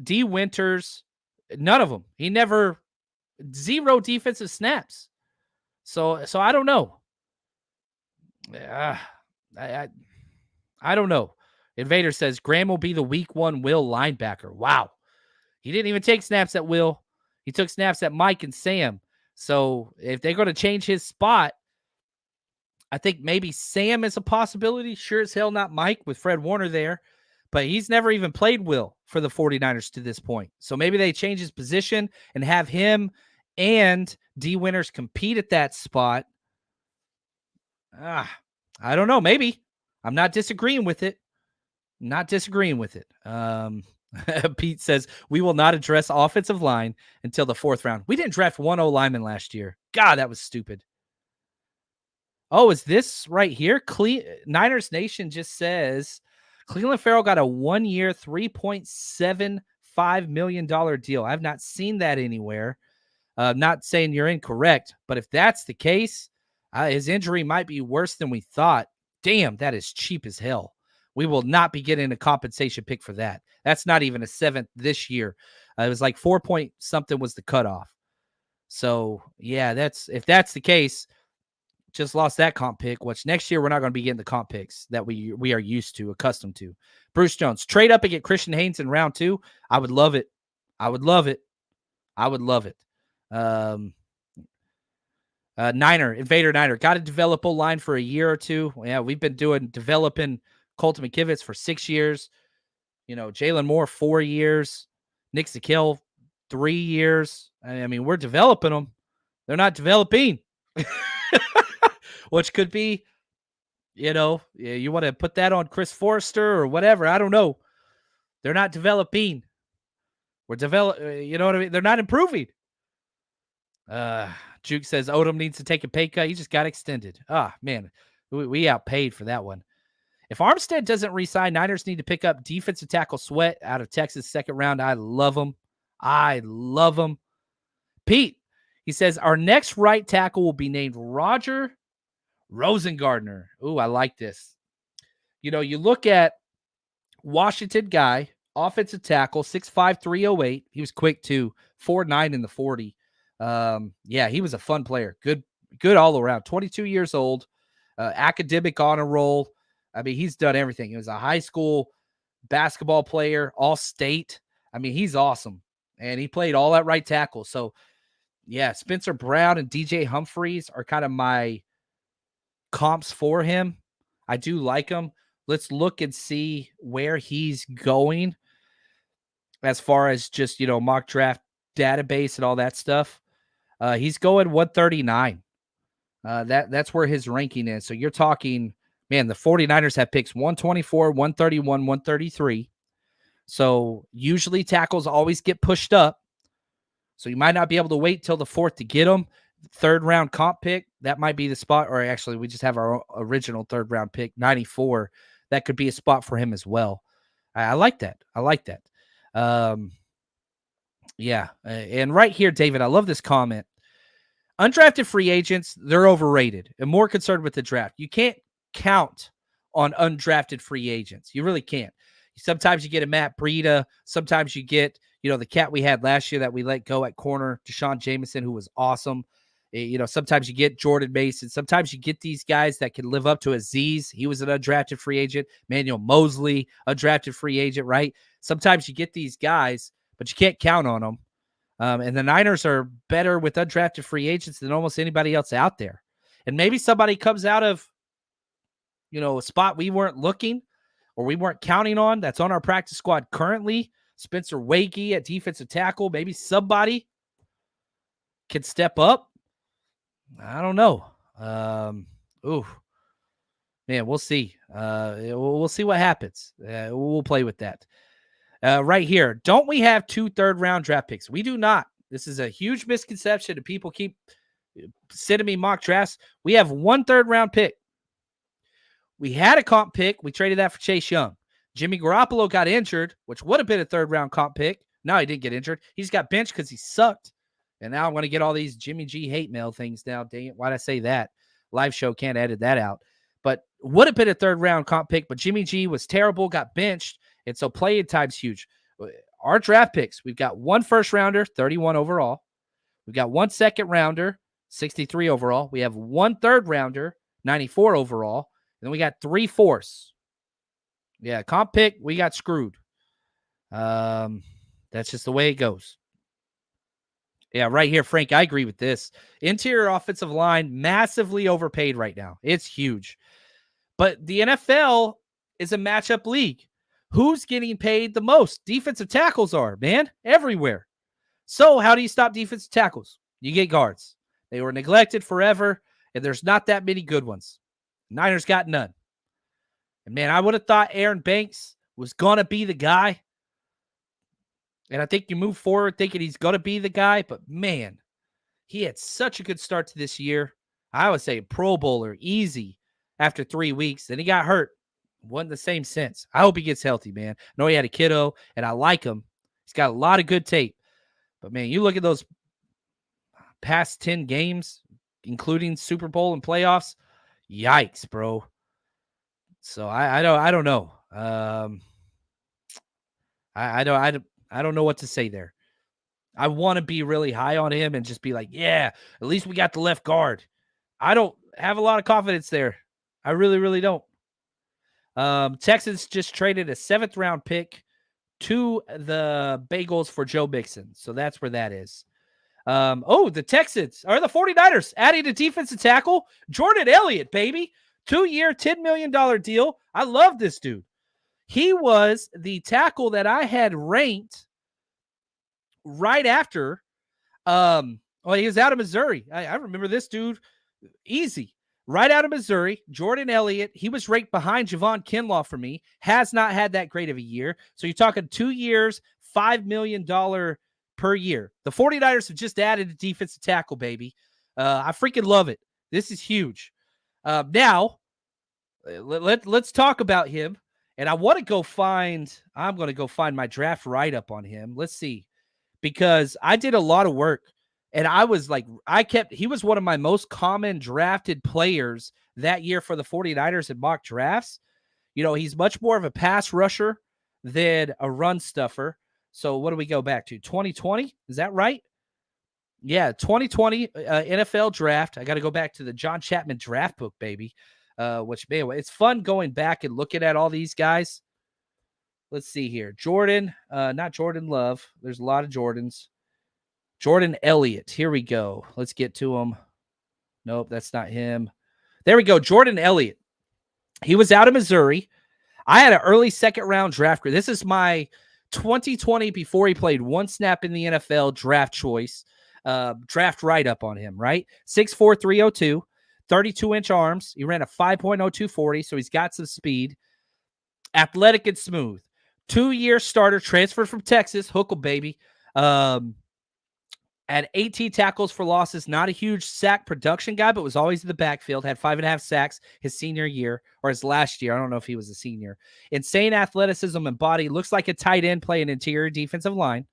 D. Winters, none of them. He never – 0 defensive snaps. So I don't know. I don't know. Invader says Graham will be the week 1 Will linebacker. Wow. He didn't even take snaps at Will. He took snaps at Mike and Sam. So if they're going to change his spot, I think maybe Sam is a possibility. Sure as hell not Mike with Fred Warner there. But he's never even played Will for the 49ers to this point. So maybe they change his position and have him and D. Winters compete at that spot. I don't know. Maybe. I'm not disagreeing with it. Pete says, we will not address offensive line until the 4th round. We didn't draft 1 O-lineman last year. God, that was stupid. Oh, is this right here? Niners Nation just says Cleveland Farrell got a 1-year, $3.75 million deal. I've not seen that anywhere. Not saying you're incorrect, but if that's the case, his injury might be worse than we thought. Damn, that is cheap as hell. We will not be getting a compensation pick for that. That's not even a 7th this year. It was like 4 point something was the cutoff. So, yeah, if that's the case, just lost that comp pick, which next year we're not going to be getting the comp picks that we are accustomed to. Bruce Jones, trade up and get Christian Haynes in round 2. I would love it. Invader Niner, got to develop O-line for a year or 2. Yeah, we've been developing Colton McKivitz for 6 years. Jalen Moore, 4 years. Nick Zakiel, 3 years. We're developing them. They're not developing. Which could be You want to put that on Chris Forrester or whatever. I don't know. They're not developing. You know what I mean? They're not improving. Juke says Odom needs to take a pay cut. He just got extended. Man, we outpaid for that one. If Armstead doesn't re-sign, Niners need to pick up defensive tackle Sweat out of Texas second round. I love him. Pete, he says, our next right tackle will be named Roger Rosengardner. Ooh, I like this. You look at Washington guy, offensive tackle, 6'5", 308. He was quick too, 4'9" in the 40. He was a fun player. Good all around. 22 years old, academic honor roll. I mean, he's done everything. He was a high school basketball player, all state. I mean, he's awesome. And he played all at right tackle. So, yeah, Spencer Brown and DJ Humphreys are kind of my comps for him. I do like him. Let's look and see where he's going as far as just, mock draft database and all that stuff. He's going 139. That's where his ranking is. So you're talking, man, the 49ers have picks 124, 131, 133. So usually tackles always get pushed up. So you might not be able to wait till the 4th to get them. Third round comp pick, that might be the spot. Or actually, we just have our original third round pick, 94. That could be a spot for him as well. I like that. And right here, David, I love this comment. Undrafted free agents, they're overrated and more concerned with the draft. You can't count on undrafted free agents. You really can't. Sometimes you get a Matt Breida. Sometimes you get, the cat we had last year that we let go at corner, Deshaun Jameson, who was awesome. Sometimes you get Jordan Mason. Sometimes you get these guys that can live up to Aziz. He was an undrafted free agent. Manuel Mosley, undrafted free agent, right? Sometimes you get these guys, but you can't count on them. And the Niners are better with undrafted free agents than almost anybody else out there. And maybe somebody comes out of, a spot we weren't looking or we weren't counting on that's on our practice squad currently. Spencer Wakey at defensive tackle. Maybe somebody can step up. I don't know. Man, we'll see. We'll see what happens. We'll play with that. Right here, don't we have 2 third-round draft picks? We do not. This is a huge misconception, and people keep sending me mock drafts. We have 1 third-round pick. We had a comp pick. We traded that for Chase Young. Jimmy Garoppolo got injured, which would have been a third-round comp pick. No, he didn't get injured. He just got benched because he sucked. And now I'm going to get all these Jimmy G hate mail things now. Dang it, why'd I say that? Live show can't edit that out. But would have been a third-round comp pick, but Jimmy G was terrible, got benched. And so playing time's huge. Our draft picks, we've got 1 first-rounder, 31 overall. We've got 1 second-rounder, 63 overall. We have 1 third-rounder, 94 overall. And then we got 3 fourths. Yeah, comp pick, we got screwed. That's just the way it goes. Yeah, right here, Frank, I agree with this. Interior offensive line, massively overpaid right now. It's huge. But the NFL is a matchup league. Who's getting paid the most? Defensive tackles are, man, everywhere. So how do you stop defensive tackles? You get guards. They were neglected forever, and there's not that many good ones. Niners got none. And, man, I would have thought Aaron Banks was going to be the guy. And I think you move forward thinking he's going to be the guy. But, man, he had such a good start to this year. I would say Pro Bowler, easy, after 3 weeks. Then he got hurt. Wasn't the same sense. I hope he gets healthy, man. I know he had a kiddo, and I like him. He's got a lot of good tape. But, man, you look at those past 10 games, including Super Bowl and playoffs, yikes, bro. So I don't know. I don't know what to say there. I want to be really high on him and just be like, yeah, at least we got the left guard. I don't have a lot of confidence there. I really, really don't. Texans just traded a 7th-round pick to the Bagels for Joe Mixon. So that's where that is. The Texans or the 49ers adding a defensive tackle, Jordan Elliott, baby. 2-year, $10 million deal. I love this dude. He was the tackle that I had ranked right after. He was out of Missouri. I remember this dude easy. right out of Missouri, Jordan Elliott. He was ranked behind Javon Kinlaw for me. Has not had that great of a year. So you're talking 2 years, $5 million per year. The 49ers have just added a defensive tackle, baby. I freaking love it. This is huge. Now, let's talk about him. And I'm going to go find my draft write-up on him. Let's see. Because I did a lot of work. And I was like, he was one of my most common drafted players that year for the 49ers in mock drafts. You know, he's much more of a pass rusher than a run stuffer. So what do we go back to? 2020? Is that right? Yeah, 2020 NFL draft. I got to go back to the John Chapman draft book, baby. Which, man, it's fun going back and looking at all these guys. Let's see here. Jordan, not Jordan Love. There's a lot of Jordans. Jordan Elliott. Here we go. Let's get to him. Nope, that's not him. There we go. Jordan Elliott. He was out of Missouri. I had an early second-round draft grade. This is my 2020 before he played one snap in the NFL draft choice. Draft write-up on him, right? 6'4", 302, 32-inch arms. He ran a 5.02 40, so he's got some speed. Athletic and smooth. 2-year starter, transferred from Texas. Hookle, baby. Had 18 tackles for losses. Not a huge sack production guy, but was always in the backfield. Had 5.5 sacks his senior year, or his last year. I don't know if he was a senior. Insane athleticism and body. Looks like a tight end playing interior defensive line.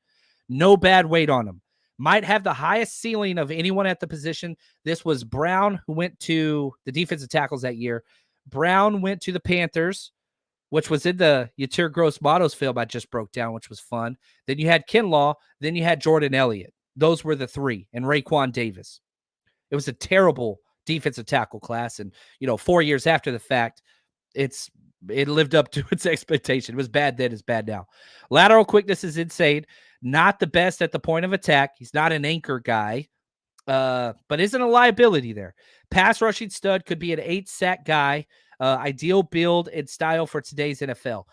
No bad weight on him. Might have the highest ceiling of anyone at the position. This was Brown, who went to the defensive tackles that year. Brown went to the Panthers, which was in the Yatir Gross-Matos film I just broke down, which was fun. Then you had Kinlaw. Then you had Jordan Elliott. Those were the three, and Raekwon Davis. It was a terrible defensive tackle class, and 4 years after the fact, it lived up to its expectation. It was bad then, it's bad now. Lateral quickness is insane. Not the best at the point of attack. He's not an anchor guy, but isn't a liability there. Pass rushing stud, could be an 8-sack guy. Ideal build and style for today's NFL.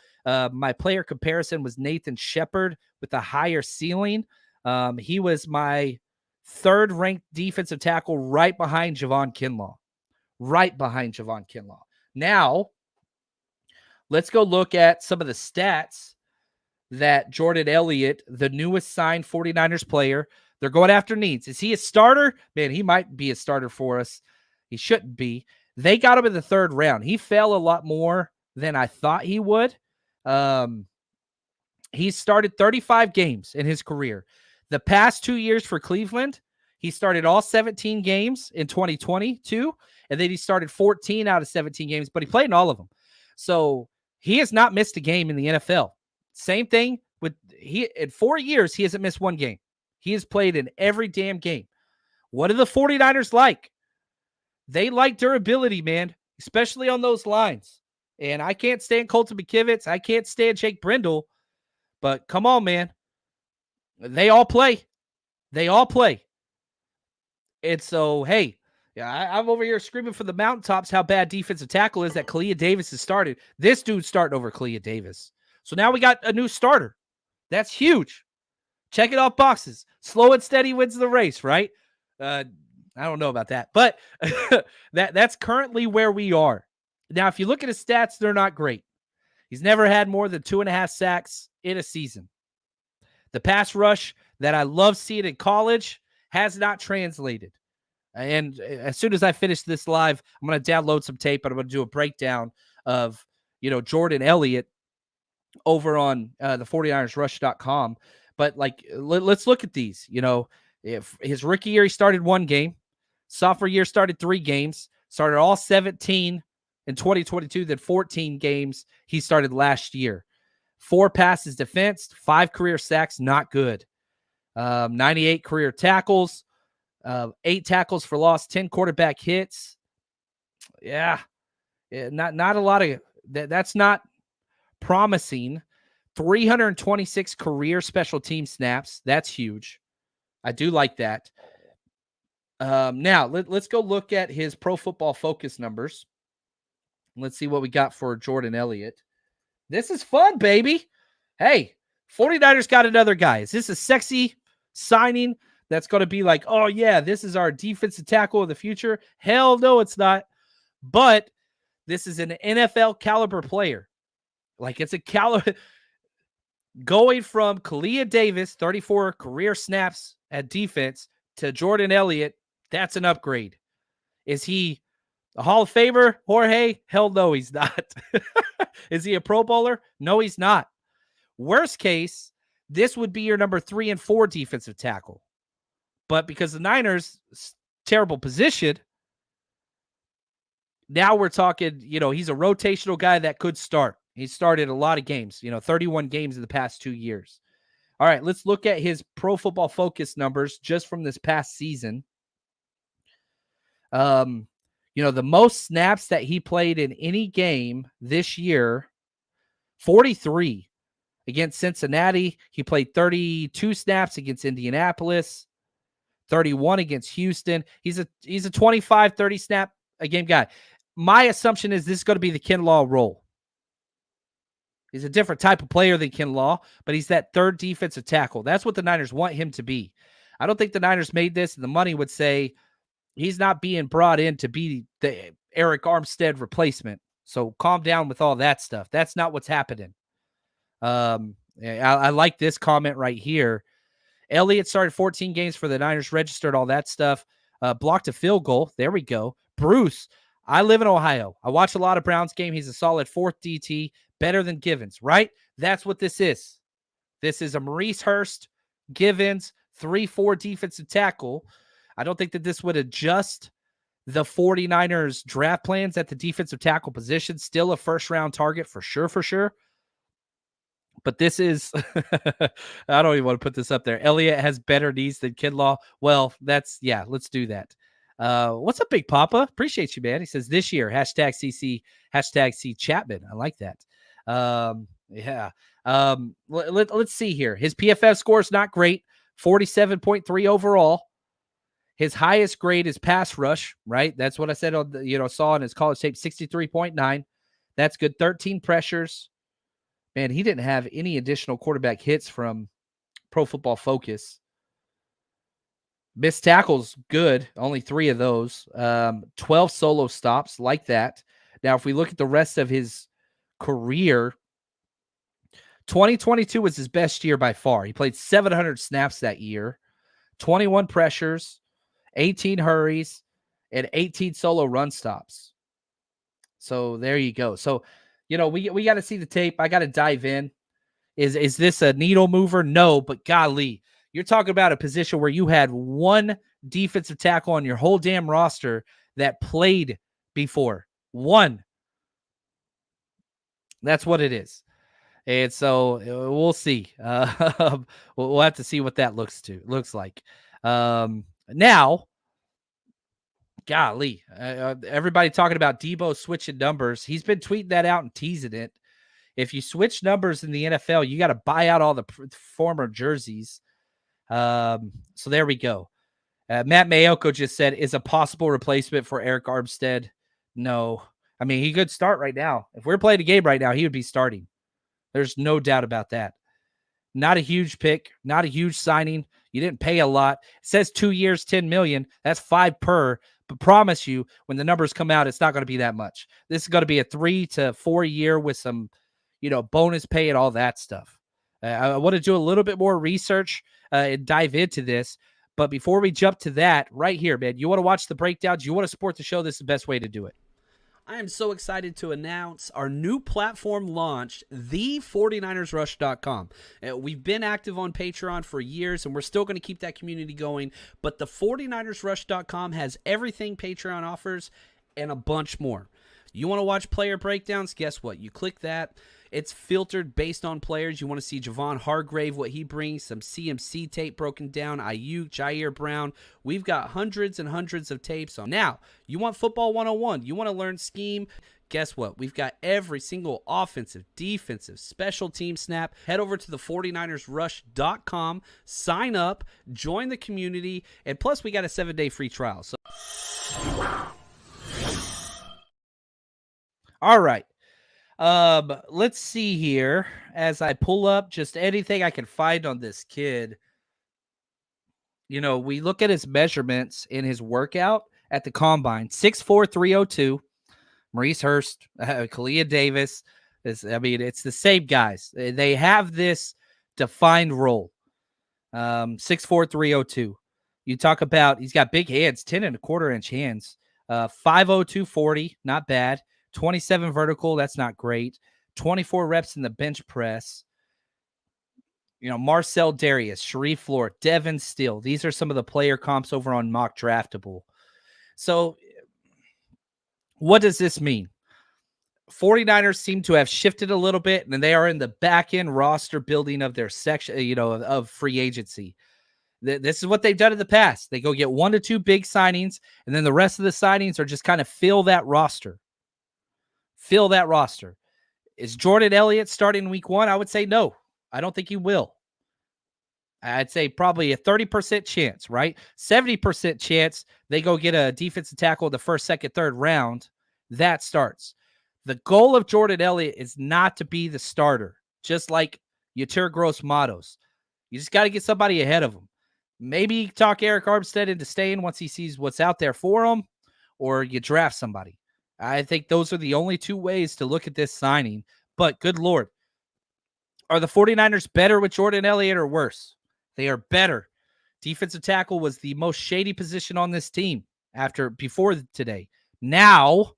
My player comparison was Nathan Shepard with a higher ceiling. He was my third-ranked defensive tackle right behind Javon Kinlaw. Now, let's go look at some of the stats that Jordan Elliott, the newest signed 49ers player, they're going after needs. Is he a starter? Man, he might be a starter for us. He shouldn't be. They got him in the third round. He fell a lot more than I thought he would. He started 35 games in his career. The past 2 years for Cleveland, he started all 17 games in 2022, and then he started 14 out of 17 games, but he played in all of them. So he has not missed a game in the NFL. Same thing with in 4 years, he hasn't missed one game. He has played in every damn game. What do the 49ers like? They like durability, man, especially on those lines. And I can't stand Colton McKivitz. I can't stand Jake Brindle. But come on, man. They all play. And so, hey, I'm over here screaming from the mountaintops how bad defensive tackle is that Kalia Davis has started. This dude's starting over Kalia Davis. So now we got a new starter. That's huge. Check it off boxes. Slow and steady wins the race, right? I don't know about that. But that's currently where we are. Now, if you look at his stats, they're not great. He's never had more than 2.5 sacks in a season. The pass rush that I love seeing in college has not translated. And as soon as I finish this live, I'm going to download some tape and I'm going to do a breakdown of, Jordan Elliott over on the 49ersrush.com. But let's look at these. If his rookie year, he started 1 game. Sophomore year started 3 games. Started all 17 in 2022, then 14 games he started last year. 4 passes defensed, 5 career sacks, not good. 98 career tackles, 8 tackles for loss, 10 quarterback hits. Yeah, not a lot of that's not promising. 326 career special team snaps. That's huge. I do like that. Now, let's go look at his Pro Football Focus numbers. Let's see what we got for Jordan Elliott. This is fun, baby. Hey, 49ers got another guy. Is this a sexy signing that's going to be like, oh, yeah, this is our defensive tackle of the future? Hell no, it's not. But this is an NFL caliber player. Like, it's a caliber. Going from Kalia Davis, 34 career snaps at defense, to Jordan Elliott, that's an upgrade. Is he a Hall of Famer, Jorge? Hell no, he's not. Is he a Pro Bowler? No, he's not. Worst case, this would be your number 3 and 4 defensive tackle. But because the Niners, terrible position, now we're talking, he's a rotational guy that could start. He started a lot of games, 31 games in the past 2 years. All right, let's look at his Pro Football Focus numbers just from this past season. The most snaps that he played in any game this year, 43. Against Cincinnati, he played 32 snaps against Indianapolis, 31 against Houston. He's a 25, 30 snap a game guy. My assumption is this is going to be the Kinlaw role. He's a different type of player than Kinlaw, but he's that third defensive tackle. That's what the Niners want him to be. I don't think the Niners made this, and the money would say he's not being brought in to be the Eric Armstead replacement. So calm down with all that stuff. That's not what's happening. I like this comment right here. Elliott started 14 games for the Niners, registered all that stuff, blocked a field goal. There we go. Bruce, I live in Ohio. I watch a lot of Browns game. He's a solid 4th DT, better than Givens, right? That's what this is. This is a Maurice Hurst, Givens, 3-4 defensive tackle. I don't think that this would adjust the 49ers draft plans at the defensive tackle position. Still a first-round target for sure. But this is, I don't even want to put this up there. Elliott has better knees than Kinlaw. Well, let's do that. What's up, Big Papa? Appreciate you, man. He says this year, #CC, #C Chapman. I like that. Let's see here. His PFF score is not great. 47.3 overall. His highest grade is pass rush, right? That's what I said on the, saw in his college tape, 63.9. That's good. 13 pressures. Man, he didn't have any additional quarterback hits from Pro Football Focus. Missed tackles, good. Only 3 of those. 12 solo stops, like that. Now, if we look at the rest of his career, 2022 was his best year by far. He played 700 snaps that year, 21 pressures, 18 hurries, and 18 solo run stops. So there you go. So, we got to see the tape. I got to dive in. Is this a needle mover? No, but golly, you're talking about a position where you had one defensive tackle on your whole damn roster that played before. One. That's what it is. And so we'll see. We'll have to see what that looks like. Now, golly, everybody talking about Debo switching numbers. He's been tweeting that out and teasing it. If you switch numbers in the NFL, you got to buy out all the former jerseys. So there we go. Matt Mayoko just said, is a possible replacement for Eric Armstead? No. I mean, he could start right now. If we're playing a game right now, he would be starting. There's no doubt about that. Not a huge pick, not a huge signing. You didn't pay a lot. It says 2 years, $10 million. That's 5 per. But promise you, when the numbers come out, it's not going to be that much. This is going to be a 3 to 4 year with some, bonus pay and all that stuff. I want to do a little bit more research and dive into this. But before we jump to that, right here, man, you want to watch the breakdowns? You want to support the show? This is the best way to do it. I am so excited to announce our new platform launched, the49ersrush.com. We've been active on Patreon for years, and we're still going to keep that community going. But the 49ersrush.com has everything Patreon offers and a bunch more. You want to watch player breakdowns? Guess what? You click that. It's filtered based on players. You want to see Javon Hargrave, what he brings, some CMC tape broken down, Ayuk, Jair Brown. We've got hundreds and hundreds of tapes on. Now, you want football 101. You want to learn scheme. Guess what? We've got every single offensive, defensive, special team snap. Head over to the 49ersrush.com, sign up, join the community, and plus we got a 7-day free trial. So, all right. Let's see here as I pull up just anything I can find on this kid. We look at his measurements in his workout at the combine, 6'4", 302, Maurice Hurst, Kalia Davis. It's the same guys. They have this defined role. 6'4", 302. You talk about, he's got big hands, 10.25-inch hands. 5'0", 240, not bad. 27 vertical, that's not great. 24 reps in the bench press. Marcel Darius, Sharif Floor, Devin Steele. These are some of the player comps over on Mock Draftable. So what does this mean? 49ers seem to have shifted a little bit, and they are in the back end roster building of their section, of free agency. This is what they've done in the past. They go get 1 to 2 big signings, and then the rest of the signings are just kind of fill that roster. Fill that roster. Is Jordan Elliott starting week 1? I would say no. I don't think he will. I'd say probably a 30% chance, right? 70% chance they go get a defensive tackle in the first, second, third round. That starts. The goal of Jordan Elliott is not to be the starter, just like Yetur Gross-Matos. You just got to get somebody ahead of him. Maybe talk Eric Armstead into staying once he sees what's out there for him, or you draft somebody. I think those are the only two ways to look at this signing. But good Lord, are the 49ers better with Jordan Elliott or worse? They are better. Defensive tackle was the most shady position on this team before today. Now,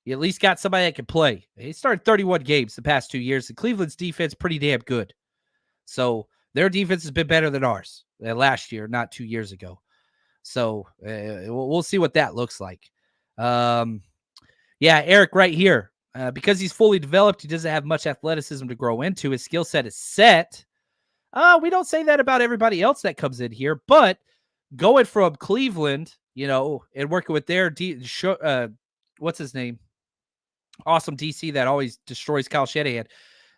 you at least got somebody that can play. He started 31 games the past 2 years. The Cleveland's defense pretty damn good. So their defense has been better than ours last year, not 2 years ago. So we'll see what that looks like. Eric right here. Because he's fully developed, he doesn't have much athleticism to grow into. His skill set is set. We don't say that about everybody else that comes in here, but going from Cleveland, and working with their what's his name? Awesome DC that always destroys Kyle Shanahan.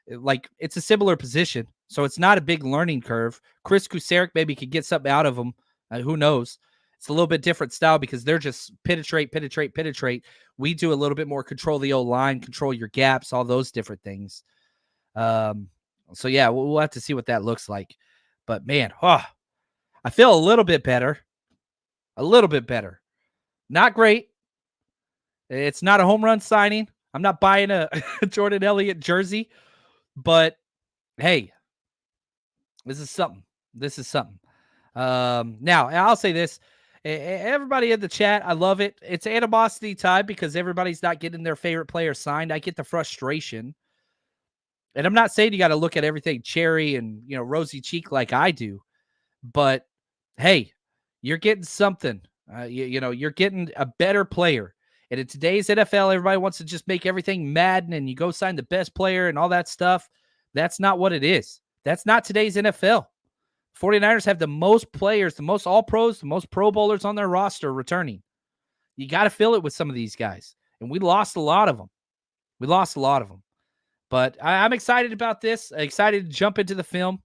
Like, it's a similar position, so it's not a big learning curve. Chris Kusarek maybe could get something out of him. Who knows? It's a little bit different style because they're just penetrate. We do a little bit more control the O-line, control your gaps, all those different things. So yeah, we'll have to see what that looks like. But man, I feel a little bit better. A little bit better. Not great. It's not a home run signing. I'm not buying a Jordan Elliott jersey, but hey, this is something. Now, I'll say this. Everybody in the chat, I love it. It's animosity time because everybody's not getting their favorite player signed. I get the frustration. And I'm not saying you got to look at everything cherry and, rosy cheek like I do. But, hey, you're getting something. You're getting a better player. And in today's NFL, everybody wants to just make everything Madden and you go sign the best player and all that stuff. That's not what it is. That's not today's NFL. 49ers have the most players, the most all-pros, the most pro bowlers on their roster returning. You got to fill it with some of these guys. And we lost a lot of them. But I'm excited about this. Excited to jump into the film.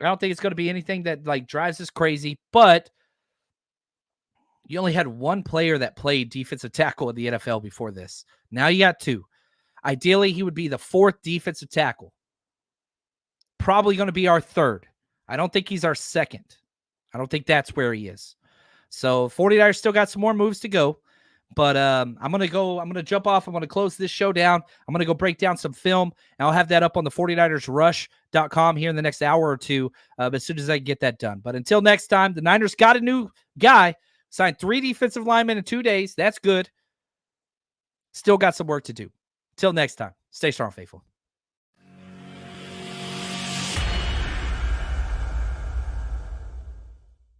I don't think it's going to be anything that drives us crazy, but you only had one player that played defensive tackle in the NFL before this. Now you got two. Ideally, he would be the fourth defensive tackle. Probably going to be our third. I don't think he's our second. I don't think that's where he is. So 49ers still got some more moves to go. But I'm going to jump off. I'm going to close this show down. I'm going to go break down some film, and I'll have that up on the 49ersrush.com here in the next hour or two as soon as I get that done. But until next time, the Niners got a new guy, signed 3 defensive linemen in 2 days. That's good. Still got some work to do. Till next time, stay strong, faithful.